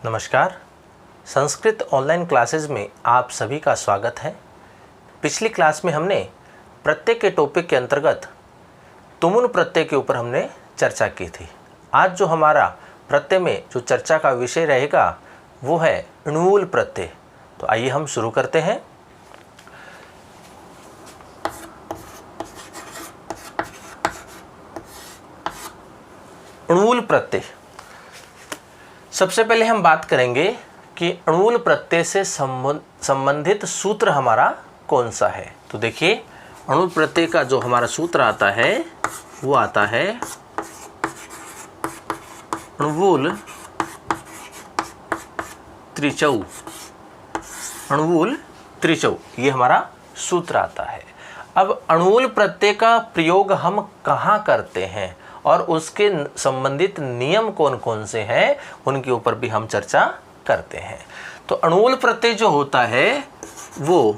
नमस्कार। Sanskrit online classes में आप सभी का स्वागत है। पिछली क्लास में हमने प्रत्यय के टॉपिक के अंतर्गत तुमुन प्रत्यय के ऊपर हमने चर्चा की थी। आज जो हमारा प्रत्यय में जो चर्चा का विषय रहेगा वो है णुवुल प्रत्यय। तो आइए हम शुरू करते हैं। णुवुल प्रत्यय, सबसे पहले हम बात करेंगे कि णुवुल प्रत्यय से संबंधित सूत्र हमारा कौन सा है। तो देखिए, णुवुल प्रत्यय का जो हमारा सूत्र आता है वो आता है णुवुल त्रिचौ। णुवुल त्रिचौ ये हमारा सूत्र आता है। अब णुवुल प्रत्यय का प्रयोग हम कहाँ करते हैं और उसके संबंधित नियम कौन कौन से हैं उनके ऊपर भी हम चर्चा करते हैं। तो णुवुल प्रत्यय जो होता है वो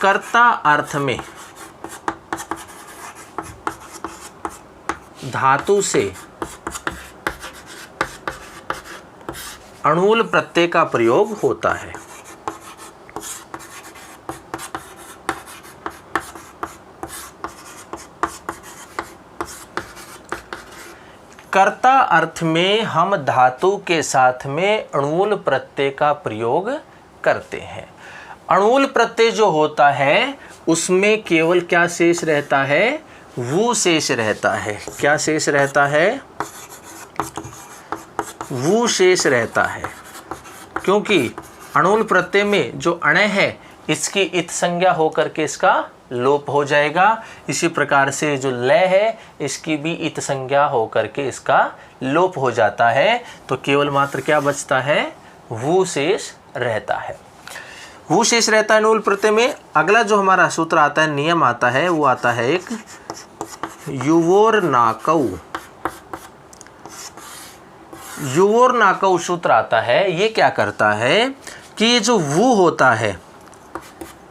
कर्ता अर्थ में धातु से णुवुल प्रत्यय का प्रयोग होता है। कर्ता अर्थ में हम धातु के साथ में णुवुल प्रत्यय का प्रयोग करते हैं। णुवुल प्रत्यय जो होता है उसमें केवल क्या शेष रहता है? वु शेष रहता है। क्या शेष रहता है? वु शेष रहता है, क्योंकि णुवुल प्रत्यय में जो अण है इसकी इत संज्ञा होकर के इसका लोप हो जाएगा। इसी प्रकार से जो लय है इसकी भी इत संज्ञा होकर के इसका लोप हो जाता है। तो केवल मात्र क्या बचता है? वु शेष रहता है। वु शेष रहता है णुवुल प्रत्यय में। अगला जो हमारा सूत्र आता है, नियम आता है, वो आता है एक युवोर्नाकौ। युवोर्नाकौ सूत्र आता है। ये क्या करता है कि ये जो वु होता है,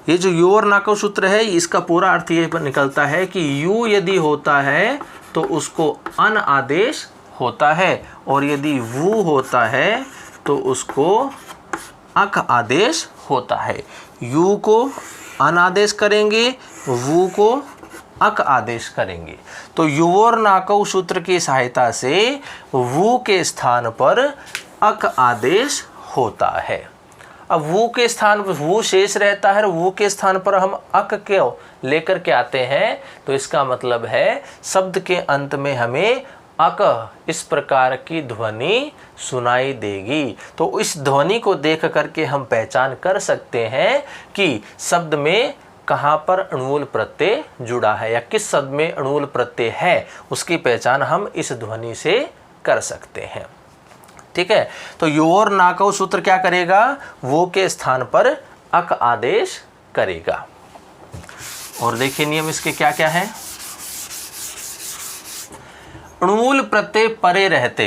ये जो युवोर्नाकौ सूत्र है, इसका पूरा अर्थ ये निकलता है कि यु यदि होता है तो उसको अन आदेश होता है और यदि वु होता है तो उसको अक आदेश होता है। यु को अन आदेश करेंगे, वु को अक आदेश करेंगे। तो युवोर्नाकौ सूत्र की सहायता से वु के स्थान पर अक आदेश होता है। अब वु के स्थान पर वु शेष रहता है और वु के स्थान पर हम अक क्यों लेकर के आते हैं, तो इसका मतलब है शब्द के अंत में हमें अक इस प्रकार की ध्वनि सुनाई देगी। तो इस ध्वनि को देख करके हम पहचान कर सकते हैं कि शब्द में कहाँ पर णुवुल प्रत्यय जुड़ा है या किस शब्द में णुवुल प्रत्यय है, उसकी पहचान हम इस ध्वनि से कर सकते हैं। ठीक है। तो युवोर्नाकौ सूत्र क्या करेगा? वो के स्थान पर अक आदेश करेगा। और देखिए नियम इसके क्या क्या है। णुवुल प्रत्यय परे रहते,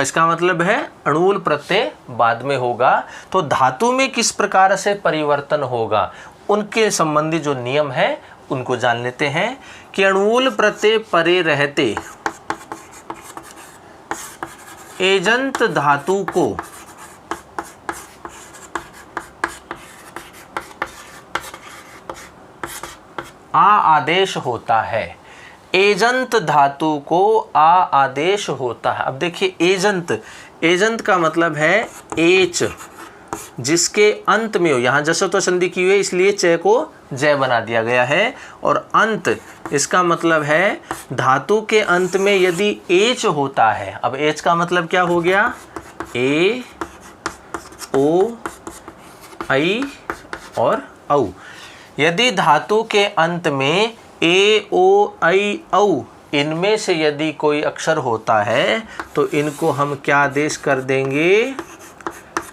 इसका मतलब है णुवुल प्रत्यय बाद में होगा। तो धातु में किस प्रकार से परिवर्तन होगा उनके संबंधी जो नियम है उनको जान लेते हैं कि णुवुल प्रत्यय परे रहते एजंत धातु को आ आदेश होता है। एजंत धातु को आ आदेश होता है। अब देखिए, एजंत का मतलब है एच, जिसके अंत में हो, यहाँ जसत्व संधि की हुई है इसलिए च को जय बना दिया गया है। और अंत, इसका मतलब है धातु के अंत में यदि एच होता है। अब एच का मतलब क्या हो गया? ए, ओ, आई और औ। यदि धातु के अंत में ए, ओ, आई, औ इनमें से यदि कोई अक्षर होता है तो इनको हम क्या आदेश कर देंगे?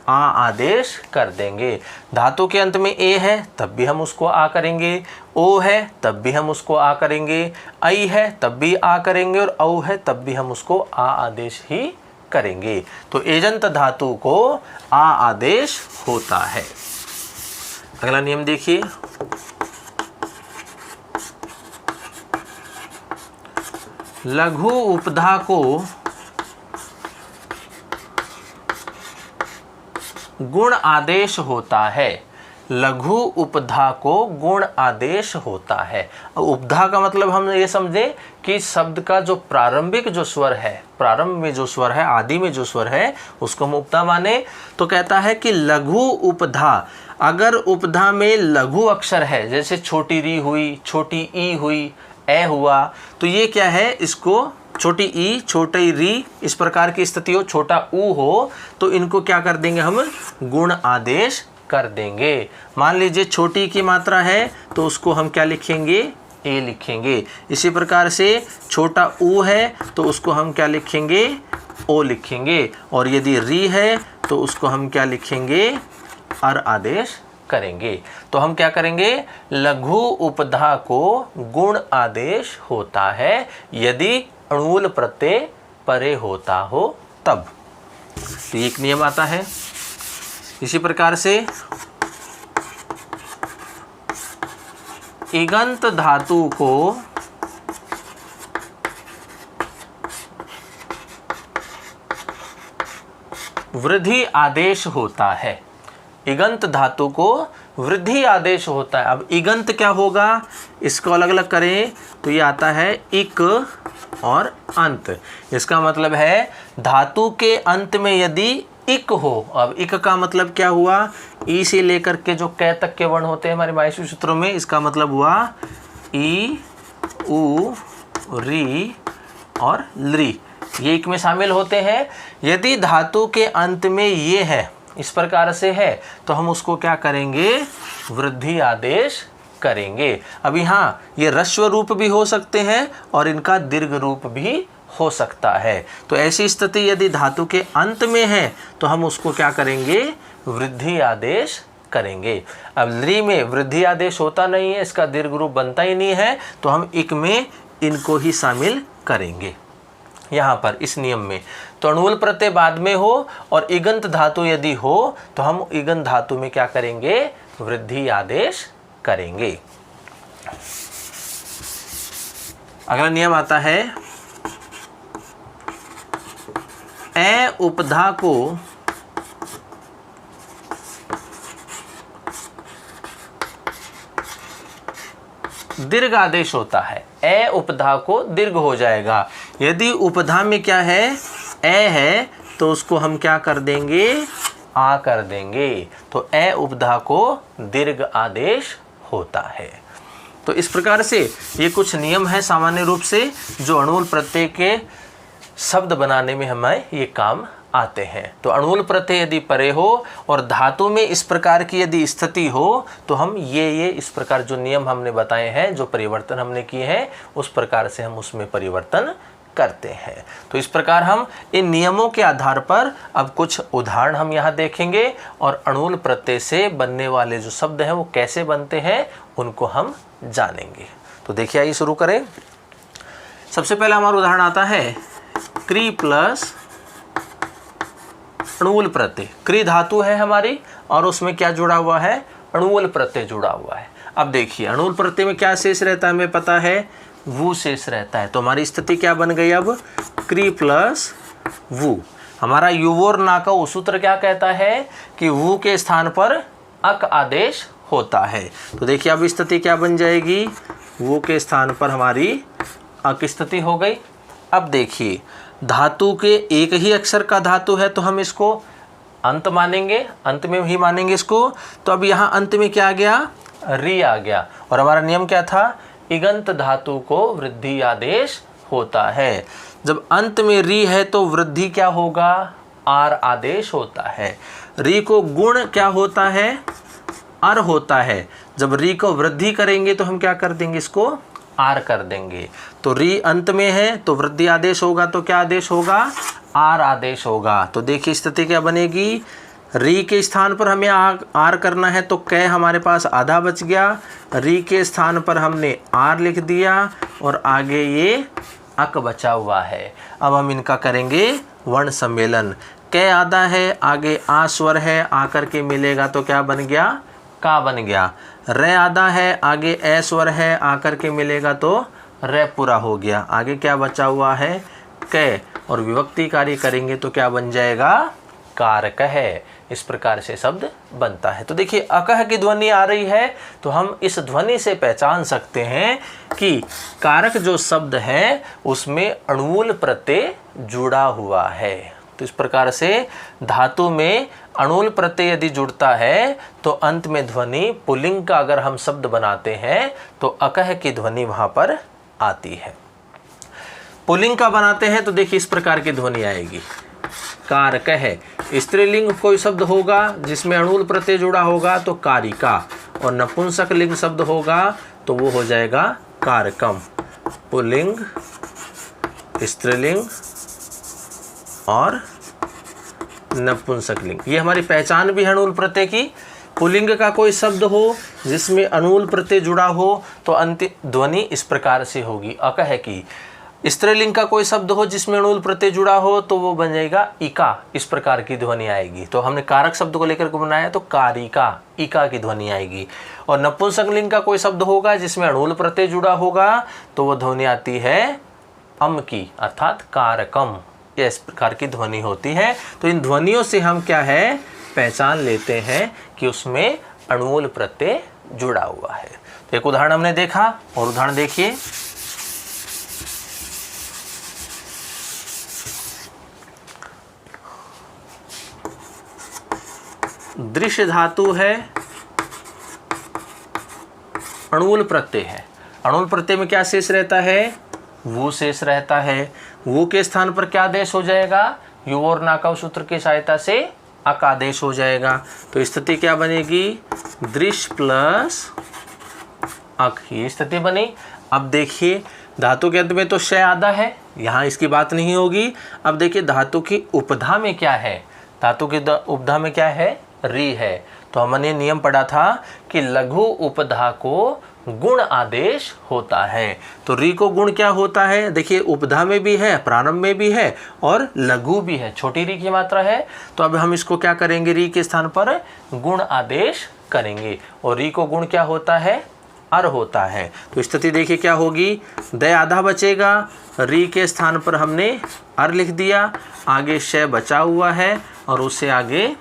आ आदेश कर देंगे। धातु के अंत में ए है तब भी हम उसको आ करेंगे, ओ है तब भी हम उसको आ करेंगे, आई है तब भी आ करेंगे और औ है तब भी हम उसको आ आदेश ही करेंगे। तो एजंत धातु को आ आदेश होता है। अगला नियम देखिए, लघु उपधा को गुण आदेश होता है। लघु उपधा को गुण आदेश होता है। उपधा का मतलब हम ये समझे कि शब्द का जो प्रारंभिक जो स्वर है, प्रारंभ में जो स्वर है, आदि में जो स्वर है, उसको हम उपधा माने। तो कहता है कि लघु उपधा, अगर उपधा में लघु अक्षर है, जैसे छोटी री हुई, छोटी ई हुई, ए हुआ, तो ये क्या है, इसको छोटी ई, छोटी री, इस प्रकार की स्थिति हो, छोटा ऊ हो, तो इनको क्या कर देंगे हम, गुण आदेश कर देंगे। मान लीजिए छोटी की मात्रा है तो उसको हम क्या लिखेंगे, ए लिखेंगे। इसी प्रकार से छोटा ऊ है तो उसको हम क्या लिखेंगे, ओ लिखेंगे। और यदि री है तो उसको हम क्या लिखेंगे, अर आदेश करेंगे। तो हम क्या करेंगे, लघु उपधा को गुण आदेश होता है यदि अणुल प्रत्यय परे होता हो तब। तो एक नियम आता है। इसी प्रकार से इगंत धातु को वृद्धि आदेश होता है। इगंत धातु को वृद्धि आदेश होता है। अब इगंत क्या होगा, इसको अलग अलग करें तो ये आता है इक और अंत। इसका मतलब है धातु के अंत में यदि इक हो। अब इक का मतलब क्या हुआ, ई से लेकर के जो कै तक के वर्ण होते हैं हमारे माहेश्वरी सूत्रों में, इसका मतलब हुआ ई, उ, री और लृ, ये इक में शामिल होते हैं। यदि धातु के अंत में ये है, इस प्रकार से है, तो हम उसको क्या करेंगे, वृद्धि आदेश करेंगे। अब यहाँ ये ह्रस्व रूप भी हो सकते हैं और इनका दीर्घ रूप भी हो सकता है। तो ऐसी स्थिति यदि धातु के अंत में है तो हम उसको क्या करेंगे, वृद्धि आदेश करेंगे। अब लृ में वृद्धि आदेश होता नहीं है, इसका दीर्घ रूप बनता ही नहीं है, तो हम इक में इनको ही शामिल करेंगे यहाँ पर इस नियम में। तो अणुवल प्रत्यय बाद में हो और इगंत धातु यदि हो तो हम इगंत धातु में क्या करेंगे, वृद्धि आदेश करेंगे। अगला नियम आता है, ए उपधा को दीर्घ आदेश होता है। ए उपधा को दीर्घ हो जाएगा। यदि उपधा में क्या है, ए है, तो उसको हम क्या कर देंगे, आ कर देंगे। तो ए उपधा को दीर्घ आदेश होता है। तो इस प्रकार से ये कुछ नियम है सामान्य रूप से जो अणुवल प्रत्यय के शब्द बनाने में हमें ये काम आते हैं। तो अणुवल प्रत्यय यदि परे हो और धातु में इस प्रकार की यदि स्थिति हो तो हम ये इस प्रकार जो नियम हमने बताए हैं, जो परिवर्तन हमने किए हैं, उस प्रकार से हम उसमें परिवर्तन करते हैं। तो इस प्रकार हम इन नियमों के आधार पर अब कुछ उदाहरण हम यहाँ देखेंगे और अणुवल प्रत्यय से बनने वाले जो शब्द हैं वो कैसे बनते हैं उनको हम जानेंगे। तो देखिए, आइए शुरू करें। सबसे पहला हमारा उदाहरण आता है क्री प्लस अणुवल प्रत्यय। क्री धातु है हमारी और उसमें क्या जुड़ा हुआ है, अणुवल प्रत्यय जुड़ा हुआ है। अब देखिए, अणुवल प्रत्यय में क्या शेष रहता है, हमें पता है वु शेष रहता है। तो हमारी स्थिति क्या बन गई, अब क्री प्लस वु। हमारा युवोर ना का सूत्र क्या कहता है कि वु के स्थान पर अक आदेश होता है। तो देखिए अब स्थिति क्या बन जाएगी, वु के स्थान पर हमारी अक स्थिति हो गई। अब देखिए, धातु के एक ही अक्षर का धातु है तो हम इसको अंत मानेंगे, अंत में ही मानेंगे इसको। तो अब यहाँ अंत में क्या आ गया, री आ गया। और हमारा नियम क्या था, इगंत धातु को वृद्धि आदेश होता है। जब अंत में री है तो वृद्धि क्या होगा, आर आदेश होता है। री को गुण क्या होता है, अर होता है। जब री को वृद्धि करेंगे तो हम क्या कर देंगे, इसको आर कर देंगे। तो री अंत में है तो वृद्धि आदेश होगा, तो क्या आदेश होगा, आर आदेश होगा। तो देखिए स्थिति क्या बनेगी, री के स्थान पर हमें आर करना है तो कै हमारे पास आधा बच गया। री के स्थान पर हमने आर लिख दिया और आगे ये अक बचा हुआ है। अब हम इनका करेंगे वर्ण सम्मेलन। कै आधा है, आगे आ स्वर है, आकर के मिलेगा तो क्या बन गया, का बन गया। रे आधा है, आगे ए स्वर है, आकर के मिलेगा तो रे पूरा हो गया। आगे क्या बचा हुआ है, कै, और विभक्ति कार्य करेंगे तो क्या बन जाएगा, कारक है। इस प्रकार से शब्द बनता है। तो देखिए अकह की ध्वनि आ रही है तो हम इस ध्वनि से पहचान सकते हैं कि कारक जो शब्द है उसमें अणुवुल प्रत्यय जुड़ा हुआ है। तो इस प्रकार से धातु में अणुवुल प्रत्यय यदि जुड़ता है तो अंत में ध्वनि पुल्लिंग का अगर हम शब्द बनाते हैं तो अकह की ध्वनि वहां पर आती है। पुल्लिंग का बनाते हैं तो देखिए इस प्रकार की ध्वनि आएगी, कारक है। स्त्रीलिंग कोई शब्द होगा जिसमें अणुवुल प्रत्यय जुड़ा होगा तो कारिका, और नपुंसक लिंग शब्द होगा तो वो हो जाएगा कारकम। पुल्लिंग, स्त्रीलिंग और नपुंसक लिंग, ये हमारी पहचान भी है अणुवुल प्रत्यय की। पुल्लिंग का कोई शब्द हो जिसमें अणुवुल प्रत्यय जुड़ा हो तो अंतिम ध्वनि इस प्रकार से होगी, अकह की। स्त्रीलिंग का कोई शब्द हो जिसमें अणुवुल प्रत्यय जुड़ा हो तो वो बन जाएगा इका, इस प्रकार की ध्वनि आएगी। तो हमने कारक शब्द को लेकर के बनाया तो कारिका, इका की ध्वनि आएगी। और नपुंसक लिंग का कोई शब्द होगा जिसमें अणुवुल प्रत्यय जुड़ा होगा तो वो ध्वनि आती है अम की, अर्थात कारकम। ये इस प्रकार की ध्वनि होती है। तो इन ध्वनियों से हम क्या है पहचान लेते हैं कि उसमें अणुवुल प्रत्यय जुड़ा हुआ है। तो एक उदाहरण हमने देखा और उदाहरण देखिए, दृश्य धातु है, अणुवुल प्रत्यय है। अणुवुल प्रत्यय में क्या शेष रहता है, वो शेष रहता है। वो के स्थान पर क्या आदेश हो जाएगा, यु और नाकव सूत्र की सहायता से अक आदेश हो जाएगा। तो स्थिति क्या बनेगी, दृश्य प्लस अक, ये स्थिति बनी। अब देखिए धातु के अंत में तो शय आधा है, यहाँ इसकी बात नहीं होगी। अब देखिए धातु की उपधा में क्या है, धातु की उपधा में क्या है, री है। तो हमने नियम पढ़ा था कि लघु उपधा को गुण आदेश होता है। तो री को गुण क्या होता है, देखिए उपधा में भी है, प्रारंभ में भी है और लघु भी है, छोटी री की मात्रा है। तो अब हम इसको क्या करेंगे, री के स्थान पर गुण आदेश करेंगे। और री को गुण क्या होता है, अर होता है। तो स्थिति देखिए क्या होगी, दय आधा बचेगा, री के स्थान पर हमने अर लिख दिया, आगे शय बचा हुआ है और उससे आगे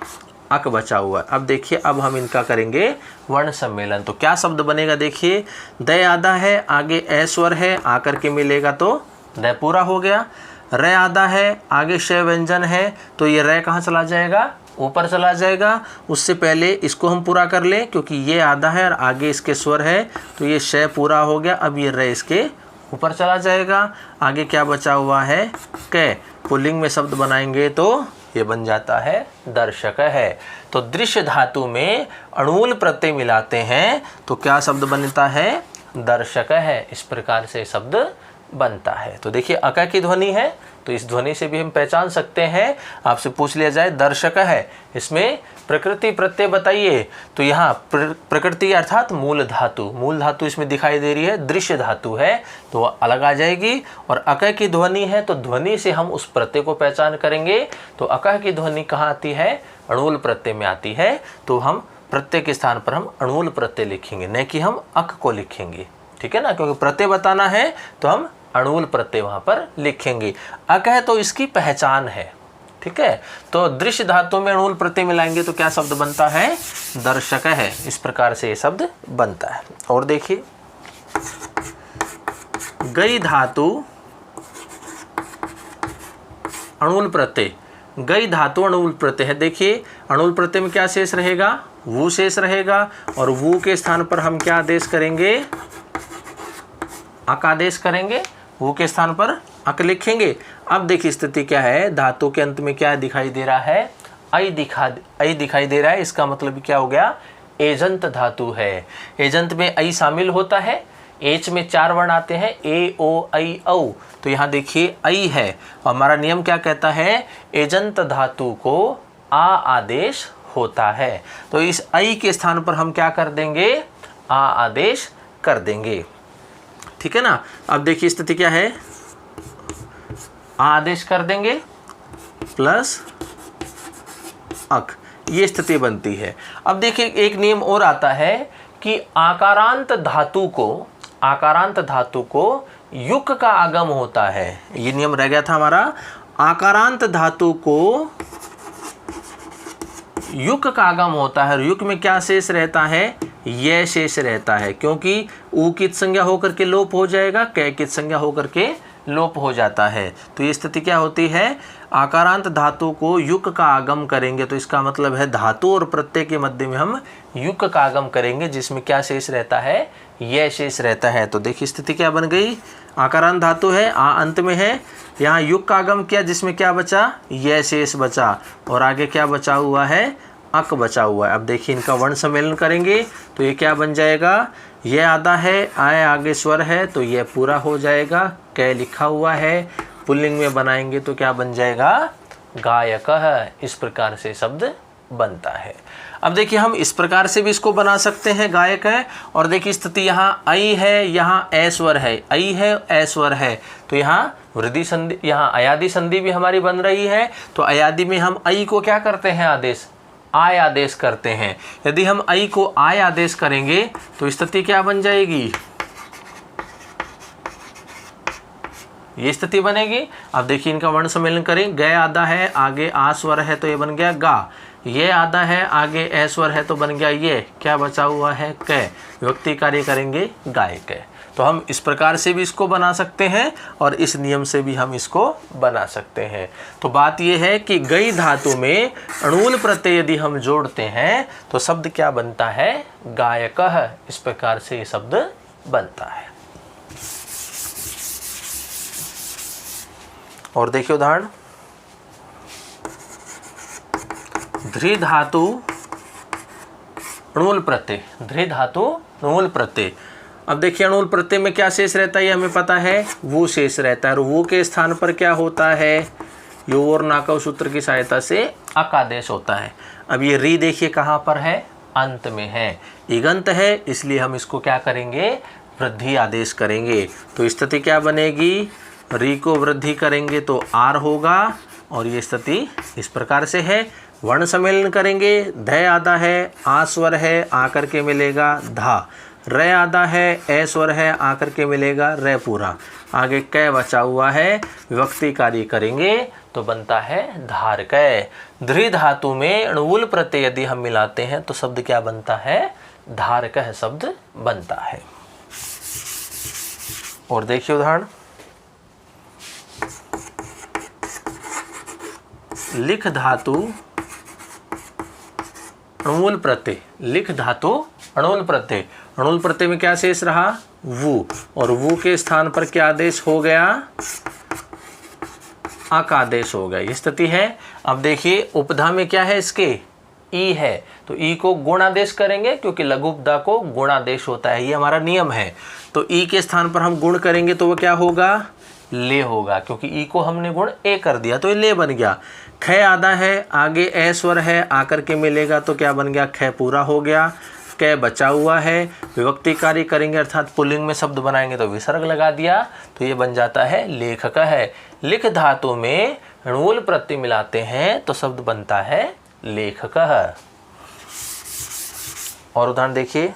अक बचा हुआ है। अब देखिए अब हम इनका करेंगे वर्ण सम्मेलन। तो क्या शब्द बनेगा, देखिए दय आधा है, आगे ए स्वर है, आकर के मिलेगा तो दय पूरा हो गया। रे आधा है, आगे शय व्यंजन है तो ये रे कहाँ चला जाएगा, ऊपर चला जाएगा। उससे पहले इसको हम पूरा कर लें क्योंकि ये आधा है और आगे इसके स्वर है तो ये शय पूरा हो गया। अब ये रे इसके ऊपर चला जाएगा। आगे क्या बचा हुआ है, कै। पुल्लिंग में शब्द बनाएंगे तो ये बन जाता है दर्शक है। तो दृश्य धातु में अणुवुल प्रत्यय मिलाते हैं तो क्या शब्द बनता है, दर्शक है। इस प्रकार से शब्द बनता है। तो देखिए अका की ध्वनि है तो इस ध्वनि से भी हम पहचान सकते हैं। आपसे पूछ लिया जाए दर्शक है, इसमें प्रकृति प्रत्यय बताइए, तो यहाँ प्रकृति अर्थात मूल धातु इसमें दिखाई दे रही है, दृश्य धातु है तो अलग आ जाएगी। और अका की ध्वनि है तो ध्वनि से हम उस प्रत्यय को पहचान करेंगे। तो अका की ध्वनि कहाँ आती है, अणुवुल प्रत्यय में आती है। तो हम प्रत्यय के स्थान पर हम अणुवुल प्रत्यय लिखेंगे, न कि हम अक को लिखेंगे, ठीक है ना, क्योंकि प्रत्यय बताना है तो हम अणुवुल प्रत्यय वहां पर लिखेंगे। अक है तो इसकी पहचान है, ठीक है। तो दृश्य धातु में अणुवुल प्रत्यय मिलाएंगे तो क्या शब्द बनता है, दर्शक है। इस प्रकार से ये शब्द बनता है। और देखिए गई धातु अणुवुल प्रत्यय, गई धातु अणुवुल प्रत्यय है। देखिए अणुवुल प्रत्यय में क्या शेष रहेगा, वो शेष रहेगा और वो के स्थान पर हम क्या आदेश करेंगे, अक आदेश करेंगे। वो के स्थान पर अक लिखेंगे। अब देखिए स्थिति क्या है, धातु के अंत में क्या दिखाई दे रहा है, ऐ दिखाई दे रहा है। इसका मतलब क्या हो गया, एजंत धातु है। एजंत में ऐ शामिल होता है। एच में 4 वर्ण आते हैं, ए ओ ऐ औ। तो यहाँ देखिए ऐ है और हमारा नियम क्या कहता है, एजंत धातु को आ आदेश होता है। तो इस ऐ के स्थान पर हम क्या कर देंगे, आ आदेश कर देंगे, ठीक है ना। अब देखिए स्थिति क्या है, आदेश कर देंगे प्लस अक, ये स्थिति बनती है। अब देखिए एक नियम और आता है कि आकारांत धातु को युक का आगम होता है। ये नियम रह गया था हमारा, आकारांत धातु को युक का आगम होता है और युक में क्या शेष रहता है, ये शेष रहता है, क्योंकि ऊ कित संज्ञा होकर के लोप हो जाएगा, कै कित संज्ञा होकर के लोप हो जाता है। तो ये स्थिति क्या होती है, आकारांत धातु को युक का आगम करेंगे तो इसका मतलब है धातु और प्रत्यय के मध्य में हम युक का आगम करेंगे, जिसमें क्या शेष रहता है, यह शेष रहता है। तो देखिए स्थिति क्या बन गई, आकारांत धातु है, आ अंत में है, यहाँ युक का आगम किया जिसमें क्या बचा, यह शेष बचा, और आगे क्या बचा हुआ है, अक बचा हुआ है। अब देखिए इनका वर्ण सम्मेलन करेंगे तो ये क्या बन जाएगा, ये आधा है, आय आगे स्वर है तो ये पूरा हो जाएगा, कै लिखा हुआ है, पुल्लिंग में बनाएंगे तो क्या बन जाएगा, गायकः। इस प्रकार से शब्द बनता है। अब देखिए हम इस प्रकार से भी इसको बना सकते हैं, गायक है। और देखिए स्थिति यहाँ आई है, यहाँ ए स्वर है, आई है ए स्वर है, तो यहाँ वृद्धि संधि, यहाँ अयादि संधि भी हमारी बन रही है। तो अयादि में हम आई को क्या करते हैं, आदेश, आय आदेश करते हैं। यदि हम आई को आय आदेश करेंगे तो स्थिति क्या बन जाएगी, ये स्थिति बनेगी। अब देखिए इनका वर्ण सम्मेलन करें, गय आधा है, आगे आ स्वर है तो ये बन गया गा, ये आधा है, आगे ए स्वर है तो बन गया ये, क्या बचा हुआ है, कै, विभक्ति कार्य करेंगे गायक है। तो हम इस प्रकार से भी इसको बना सकते हैं और इस नियम से भी हम इसको बना सकते हैं। तो बात यह है कि गई धातु में अणुल प्रत्यय यदि हम जोड़ते हैं तो शब्द क्या बनता है, गायकः। इस प्रकार से ये शब्द बनता है। और देखिए उदाहरण, ध्री धातु अणुल प्रत्यय, ध्री धातु अणुल प्रत्यय। अब देखिए अणुल प्रत्यय में क्या शेष रहता है, ये हमें पता है, वो शेष रहता है, और वो के स्थान पर क्या होता है, यो और नाकव सूत्र की सहायता से अकादेश होता है। अब ये री देखिए कहाँ पर है, अंत में है, इगंत है, इसलिए हम इसको क्या करेंगे, वृद्धि आदेश करेंगे। तो स्थिति क्या बनेगी, री को वृद्धि करेंगे तो आर होगा, और ये स्थिति इस प्रकार से है। वर्ण सम्मेलन करेंगे, ध आधा है, आ स्वर है, आकर के मिलेगा धा, र आधा है, ए स्वर है, आकर के मिलेगा र पूरा, आगे कै बचा हुआ है, विभक्ति कार्य करेंगे तो बनता है धारकै। ध्री धातु में अणुवुल प्रत्यय यदि हम मिलाते हैं तो शब्द क्या बनता है, धारकः शब्द बनता है। और देखिए उदाहरण, लिख धातु अणुवुल प्रत्यय, लिख धातु अणुवुल प्रत्यय, अणुवुल प्रत्यय में क्या शेष रहा, वु, और वु के स्थान पर क्या आदेश हो गया, अक आदेश हो गया, ये स्थिति है। अब देखिए उपधा में क्या है, इसके ई है, तो ई को गुण आदेश करेंगे, क्योंकि लघु उपधा को गुण आदेश होता है, ये हमारा नियम है। तो ई के स्थान पर हम गुण करेंगे तो वो क्या होगा, ले होगा, क्योंकि ई को हमने गुण ए कर दिया तो ये ले बन गया। ख आधा है, आगे ए स्वर है, आकर के मिलेगा तो क्या बन गया, ख पूरा हो गया, कै बचा हुआ है, विभक्ति कार्य करेंगे अर्थात पुल्लिंग में शब्द बनाएंगे तो विसर्ग लगा दिया, तो ये बन जाता है लेखकः है। लिख धातु में णुवुल प्रत्यय मिलाते हैं तो शब्द बनता है लेखकः। और उदाहरण देखिए,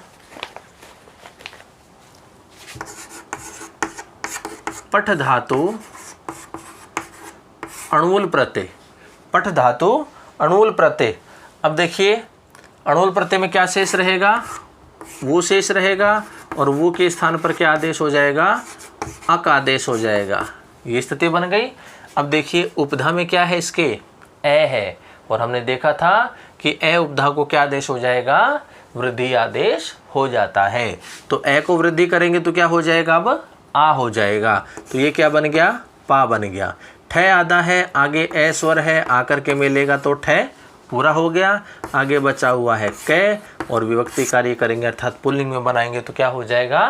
पठ धातु अणुवुल प्रत्यय, पठ धातु अणुवुल प्रत्यय। अब देखिए अणुवुल प्रत्यय में क्या शेष रहेगा, वो शेष रहेगा, और वो के स्थान पर क्या आदेश हो जाएगा, अक आदेश हो जाएगा, ये स्थिति बन गई। अब देखिए उपधा में क्या है, इसके ए है, और हमने देखा था कि ए उपधा को क्या आदेश हो जाएगा, वृद्धि आदेश हो जाता है। तो ए को वृद्धि करेंगे तो क्या हो जाएगा, अब आ हो जाएगा, तो ये क्या बन गया, पा बन गया। ठ आधा है, आगे ए स्वर है, आकर के मिलेगा तो ठ पूरा हो गया, आगे बचा हुआ है कै, और विभक्ति कार्य करेंगे अर्थात पुल्लिंग में बनाएंगे तो क्या हो जाएगा,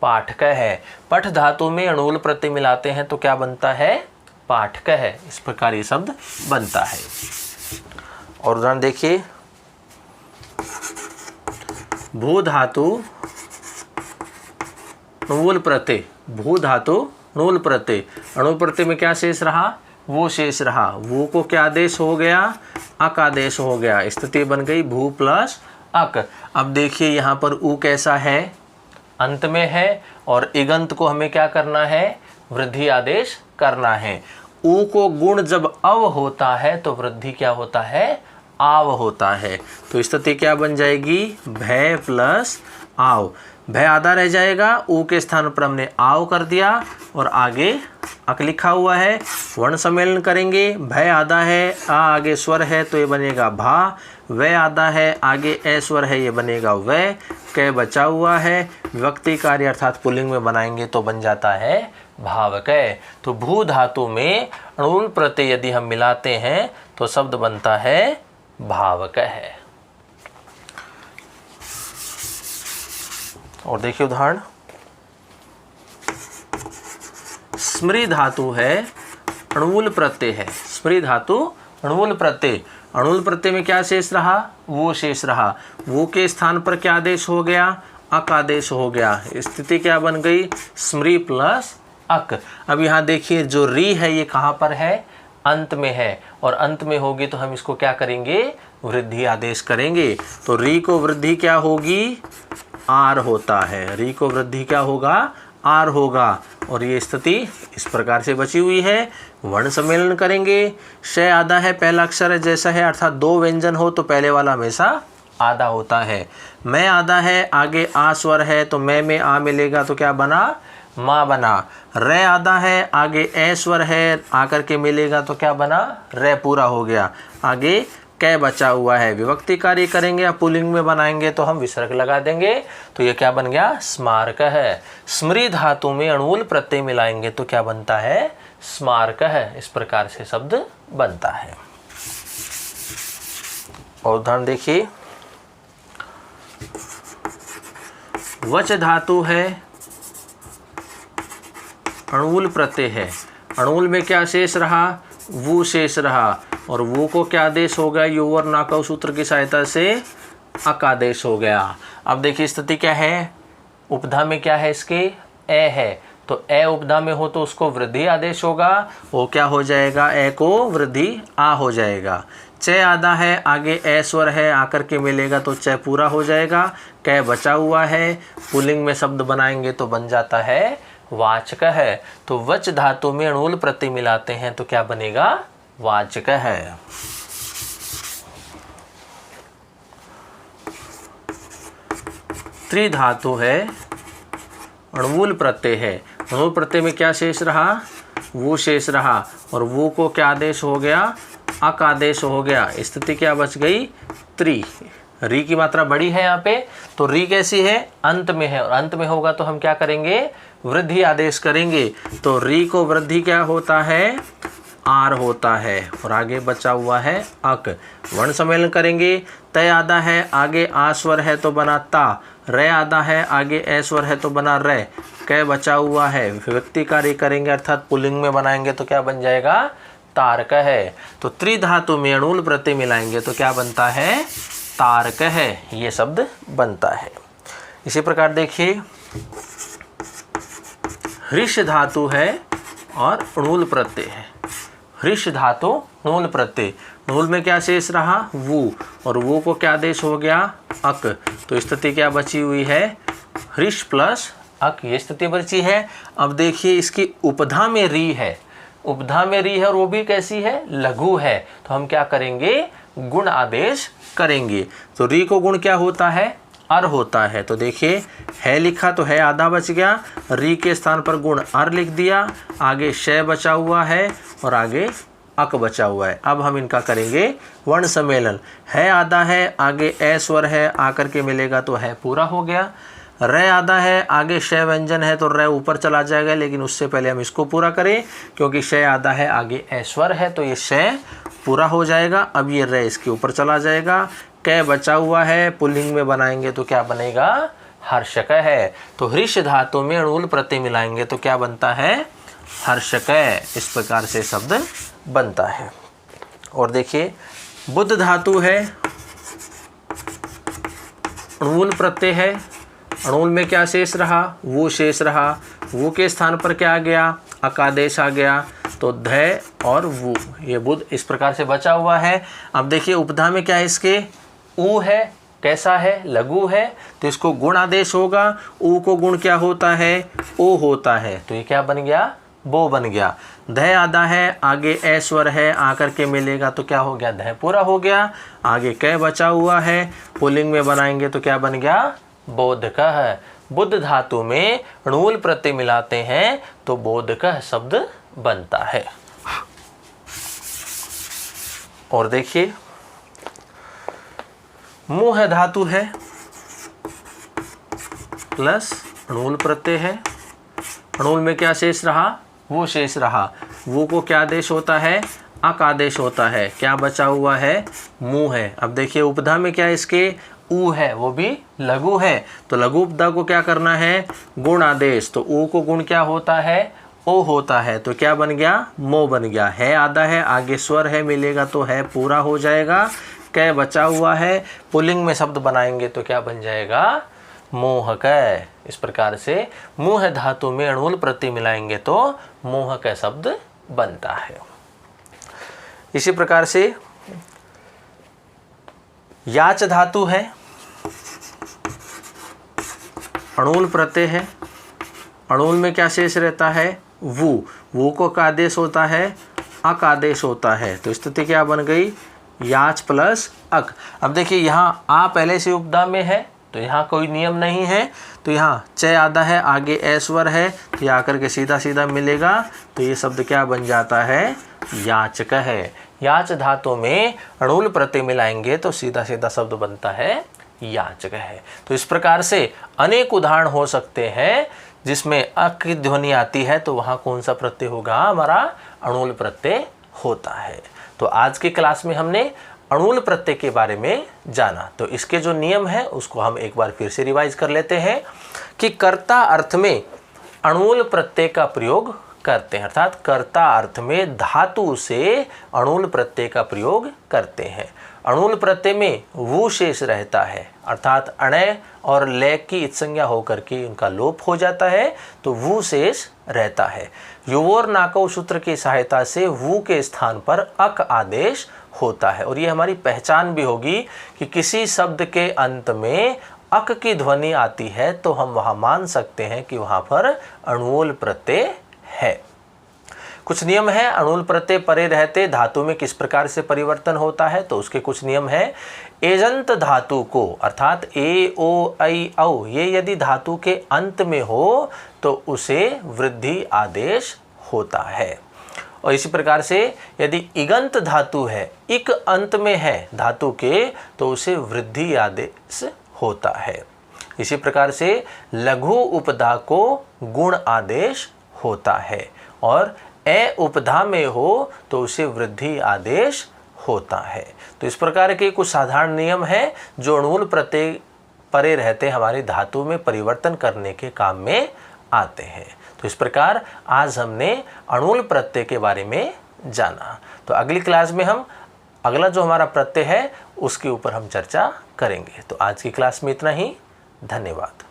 पाठक है। पठ धातु में अणुवुल प्रत्यय मिलाते हैं तो क्या बनता है, पाठक है। इस प्रकार ये शब्द बनता है। और उदाहरण देखिए, भू धातु अणुवुल प्रत्यय, भू धातु अणुवुल प्रत्यय, अणुवुल प्रत्यय में क्या शेष रहा, वो शेष रहा, वो को क्या आदेश हो गया, अक आदेश हो गया, स्थिति बन गई भू प्लस अक। अब देखिए यहाँ पर ऊ कैसा है, अंत में है, और इगंत को हमें क्या करना है, वृद्धि आदेश करना है। ऊ को गुण जब अव होता है तो वृद्धि क्या होता है, आव होता है। तो स्थिति क्या बन जाएगी, भय प्लस आव। भय आधा रह जाएगा, ऊ के स्थान पर हमने आव कर दिया और आगे अक लिखा हुआ है। वर्ण सम्मेलन करेंगे, भय आधा है, आ आगे स्वर है तो ये बनेगा भा, वह आधा है, आगे ए स्वर है, ये बनेगा वह, क बचा हुआ है, विभक्ति कार्य अर्थात पुल्लिंग में बनाएंगे तो बन जाता है भावकय। तो भू धातु में अणुल प्रत्यय यदि हम मिलाते हैं तो शब्द बनता है भावकय। और देखिए उदाहरण, स्मृ धातु है, अणुल प्रत्यय है। स्मृ धातु अणुल प्रत्यय, अणुल प्रत्यय में क्या शेष रहा, वो शेष रहा। वो के स्थान पर क्या आदेश हो गया, अक आदेश हो गया। स्थिति क्या बन गई, स्मृ प्लस अक। अब यहाँ देखिए जो री है ये कहाँ पर है, अंत में है, और अंत में होगी तो हम इसको क्या करेंगे, वृद्धि आदेश करेंगे। तो री को वृद्धि क्या होगी, आर होता है। री को वृद्धि क्या होगा, आर होगा। और ये स्थिति इस प्रकार से बची हुई है। वर्ण सम्मेलन करेंगे, श आधा है, पहला अक्षर जैसा है, अर्थात दो व्यंजन हो तो पहले वाला हमेशा आधा होता है। मैं आधा है, आगे आ स्वर है तो मैं में आ मिलेगा तो क्या बना, माँ बना। रे आधा है, आगे ए स्वर है, आकर के मिलेगा तो क्या बना, रे पूरा हो गया। आगे कै बचा हुआ है। विभक्ति कार्य करेंगे या पुल्लिंग में बनाएंगे तो हम विसर्ग लगा देंगे तो ये क्या बन गया, स्मारक है। स्मृ धातु में अणुल प्रत्यय मिलाएंगे तो क्या बनता है, स्मारक है। इस प्रकार से शब्द बनता है। और उदाहरण देखिए, वच धातु है, अणुल प्रत्यय है। अणुल में क्या शेष रहा, वो शेष रहा, और वो को क्या आदेश हो गया, योवर नाकव सूत्र की सहायता से अक आदेश हो गया। अब देखिए स्थिति क्या है, उपधा में क्या है इसके, ए है, तो ए उपधा में हो तो उसको वृद्धि आदेश होगा, वो क्या हो जाएगा, ए को वृद्धि आ हो जाएगा। च आधा है, आगे ए स्वर है, आकर के मिलेगा तो च पूरा हो जाएगा। कै बचा हुआ है, पुल्लिंग में शब्द बनाएंगे तो बन जाता है वाचक है। तो वच धातु में अणुल प्रत्यय मिलाते हैं तो क्या बनेगा, वाचक है। त्रि धातु है, अणुल प्रत्यय है। अणुल प्रत्यय में क्या शेष रहा, वो शेष रहा, और वो को क्या आदेश हो गया, अक आदेश हो गया। स्थिति क्या बच गई, त्रि। री की मात्रा बड़ी है यहाँ पे, तो री कैसी है, अंत में है, और अंत में होगा तो हम क्या करेंगे, वृद्धि आदेश करेंगे। तो री को वृद्धि क्या होता है, आर होता है, और आगे बचा हुआ है अक। वर्ण सम्मेलन करेंगे, तय आधा है, आगे आ स्वर है तो बना ता, रे आधा है, आगे ए स्वर है तो बना रे, कै बचा हुआ है। विभक्ति कार्य करेंगे अर्थात पुल्लिंग में बनाएंगे तो क्या बन जाएगा, तारक है। तो त्रि धातु में अणुल प्रत्यय मिलाएंगे तो क्या बनता है, तारक है, ये शब्द बनता है। इसी प्रकार देखिए, हृष धातु है और अणुल प्रत्यय है। हृष धातु अणुल प्रत्यय, अणुल में क्या शेष रहा, वो, और वो को क्या आदेश हो गया, अक। तो स्थिति क्या बची हुई है, हृष प्लस अक, ये स्थिति बची है। अब देखिए इसकी उपधा में री है, उपधा में री है और वो भी कैसी है, लघु है, तो हम क्या करेंगे, गुण आदेश करेंगे। तो री को गुण क्या होता है, अर होता है। तो देखिए है लिखा तो है आधा बच गया, री के स्थान पर गुण अर लिख दिया, आगे श बचा हुआ है और आगे अक बचा हुआ है। अब हम इनका करेंगे वर्ण सम्मेलन। है आधा है, आगे ए स्वर है, आकर के मिलेगा तो है पूरा हो गया। रे आधा है, आगे श व्यंजन है तो रे ऊपर चला जाएगा, लेकिन उससे पहले हम इसको पूरा करें क्योंकि श आधा है, आगे ए स्वर है तो ये श पूरा हो जाएगा। अब ये रे इसके ऊपर चला जाएगा। कै बचा हुआ है, पुल्लिंग में बनाएंगे तो क्या बनेगा, हर्षक है। तो हृष धातु में अणुल प्रत्यय मिलाएंगे तो क्या बनता है, हर्षक। इस प्रकार से शब्द बनता है। और देखिए बुद्ध धातु है, अणुल प्रत्यय है। अणुल में क्या शेष रहा, वो शेष रहा, वो के स्थान पर क्या आ गया, अकादेश आ गया, तो ध और वो, ये बुद्ध इस प्रकार से बचा हुआ है। अब देखिए उपधा में क्या है, इसके ऊ है, कैसा है, लघु है, तो इसको गुण आदेश होगा। ऊ को गुण क्या होता है, ओ होता है, तो ये क्या बन गया, बो बन गया। ध आधा है, आगे ए स्वर है, आकर के मिलेगा तो क्या हो गया, ध पूरा हो गया। आगे कै बचा हुआ है, पुल्लिंग में बनाएंगे तो क्या बन गया, बोधकः। बुद्ध धातु में णूल प्रत्यय मिलाते हैं तो बोधकः शब्द बनता है। और देखिए मुह धातु है प्लस णूल प्रत्यय है। णूल में क्या शेष रहा, वो शेष रहा। वो को क्या आदेश होता है, अक आदेश होता है। क्या बचा हुआ है, मुँह है। अब देखिए उपधा में क्या इसके ऊ है, वो भी लघु है, तो लघु उपधा को क्या करना है, गुण आदेश। तो ऊ को गुण क्या होता है, ओ होता है, तो क्या बन गया, मो बन गया। है आधा है, आगे स्वर है, मिलेगा तो है पूरा हो जाएगा। कै बचा हुआ है, पुल्लिंग में शब्द बनाएंगे तो क्या बन जाएगा, मोहकै। इस प्रकार से मुह धातु में णूल प्रत्यय मिलाएंगे तो मोहकै शब्द बनता है। इसी प्रकार से याच धातु है, अणूल प्रत्यय है। अणूल में क्या शेष रहता है, वो को का आदेश होता है, अक आदेश होता है। तो स्थिति क्या बन गई, याच प्लस अक। अब देखिए यहाँ आ पहले से उपधा में है तो यहाँ कोई नियम नहीं है, तो यहाँ च आधा है, आगे ए स्वर है, तो ये आकर के सीधा सीधा मिलेगा तो ये शब्द क्या बन जाता है, याचक है। याच धातु में णूल प्रत्यय मिलाएंगे तो सीधा सीधा शब्द बनता है याचक है। तो इस प्रकार से अनेक उदाहरण हो सकते हैं जिसमें अक की ध्वनि आती है तो वहाँ कौन सा प्रत्यय होगा, हमारा अणूल प्रत्यय होता है। तो आज की क्लास में हमने अणूल प्रत्यय के बारे में जाना। तो इसके जो नियम है उसको हम एक बार फिर से रिवाइज कर लेते हैं कि कर्ता अर्थ में अणूल प्रत्यय का प्रयोग करते हैं, अर्थात कर्ता अर्थ में धातु से अणूल प्रत्यय का प्रयोग करते हैं। अणूल प्रत्यय में वो शेष रहता है, अर्थात अणय और लय की इत्संज्ञा होकर के उनका लोप हो जाता है तो वो शेष रहता है। युवोर नाकौ सूत्र की सहायता से वो के स्थान पर अक आदेश होता है। और ये हमारी पहचान भी होगी कि किसी शब्द के अंत में अक की ध्वनि आती है तो हम वहाँ मान सकते हैं कि वहाँ पर अणूल प्रत्यय है। कुछ नियम है, अणूल प्रत्यय परे रहते धातु में किस प्रकार से परिवर्तन होता है, तो उसके कुछ नियम है। एजंत धातु को अर्थात ए ओ ऐ औ ये यदि धातु के अंत में हो तो उसे वृद्धि आदेश होता है। और इसी प्रकार से यदि इगंत धातु है, इक अंत में है धातु के, तो उसे वृद्धि आदेश होता है। इसी प्रकार से लघु उपधा को गुण आदेश होता है और ए उपधा में हो तो उसे वृद्धि आदेश होता है। तो इस प्रकार के कुछ साधारण नियम हैं जो अणूल प्रत्यय परे रहते हमारी धातु में परिवर्तन करने के काम में आते हैं। तो इस प्रकार आज हमने अणूल प्रत्यय के बारे में जाना। तो अगली क्लास में हम अगला जो हमारा प्रत्यय है उसके ऊपर हम चर्चा करेंगे। तो आज की क्लास में इतना ही। धन्यवाद।